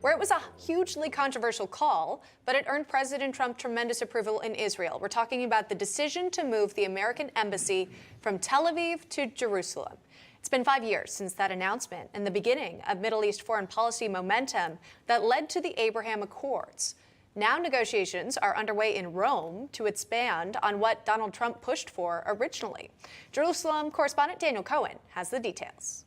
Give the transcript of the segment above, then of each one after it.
where it was a hugely controversial call, but it earned President Trump tremendous approval in Israel. We're talking about the decision to move the American embassy from Tel Aviv to Jerusalem. It's been 5 years since that announcement and the beginning of Middle East foreign policy momentum that led to the Abraham Accords. Now negotiations are underway in Rome to expand on what Donald Trump pushed for originally. Jerusalem correspondent Daniel Cohen has the details.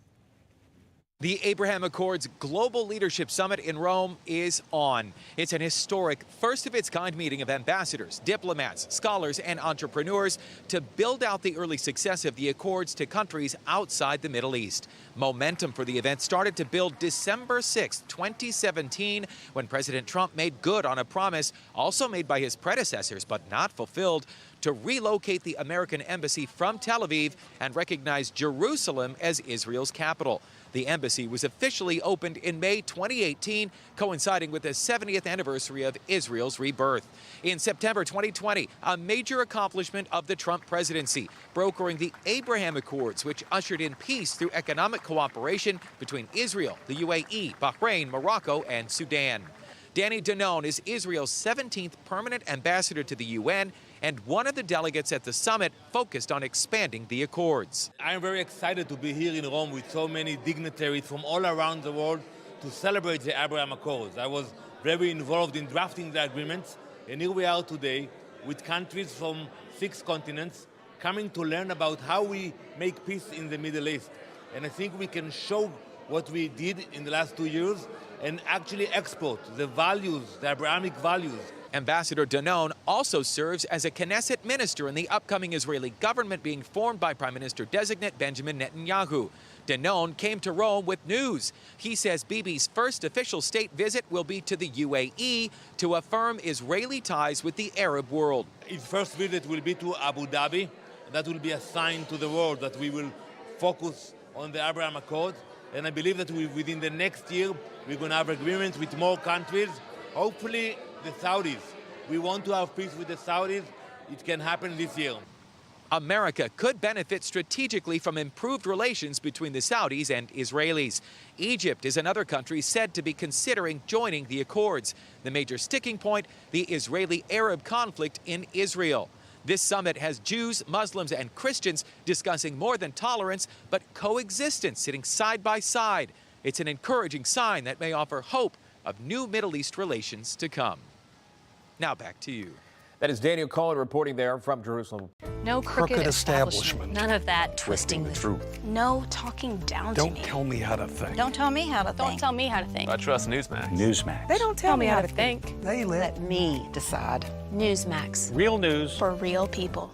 The Abraham Accords Global Leadership Summit in Rome is on. It's an historic, first-of-its-kind meeting of ambassadors, diplomats, scholars, and entrepreneurs to build out the early success of the Accords to countries outside the Middle East. Momentum for the event started to build December 6, 2017, when President Trump made good on a promise, also made by his predecessors but not fulfilled, to relocate the American embassy from Tel Aviv and recognize Jerusalem as Israel's capital. The embassy was officially opened in May 2018, coinciding with the 70th anniversary of Israel's rebirth. In September 2020, a major accomplishment of the Trump presidency, brokering the Abraham Accords, which ushered in peace through economic cooperation between Israel, the UAE, Bahrain, Morocco, and Sudan. Danny Danon is Israel's 17th permanent ambassador to the UN and one of the delegates at the summit focused on expanding the accords. I'm very excited to be here in Rome with so many dignitaries from all around the world to celebrate the Abraham Accords. I was very involved in drafting the agreements, and here we are today with countries from 6 continents coming to learn about how we make peace in the Middle East. And I think we can show what we did in the last 2 years and actually export the values, the Abrahamic values. Ambassador Danon also serves as a Knesset minister in the upcoming Israeli government being formed by Prime Minister-designate Benjamin Netanyahu. Danon came to Rome with news. He says Bibi's first official state visit will be to the UAE to affirm Israeli ties with the Arab world. His first visit will be to Abu Dhabi. That will be a sign to the world that we will focus on the Abraham Accords. And I believe that within the next year, we're going to have agreements with more countries, hopefully the Saudis. We want to have peace with the Saudis. It can happen this year. America could benefit strategically from improved relations between the Saudis and Israelis. Egypt is another country said to be considering joining the accords. The major sticking point, the Israeli-Arab conflict in Israel. This summit has Jews, Muslims, and Christians discussing more than tolerance, but coexistence, sitting side by side. It's an encouraging sign that may offer hope of new Middle East relations to come. Now back to you. That is Daniel Cohen reporting there from Jerusalem. No crooked establishment. None of that twisting the truth. No talking down to me. Don't tell me how to think. Don't tell me how to think. Don't tell me how to think. I trust Newsmax. Newsmax. They don't tell me how to think. They Let me decide. Newsmax. Real news For real people.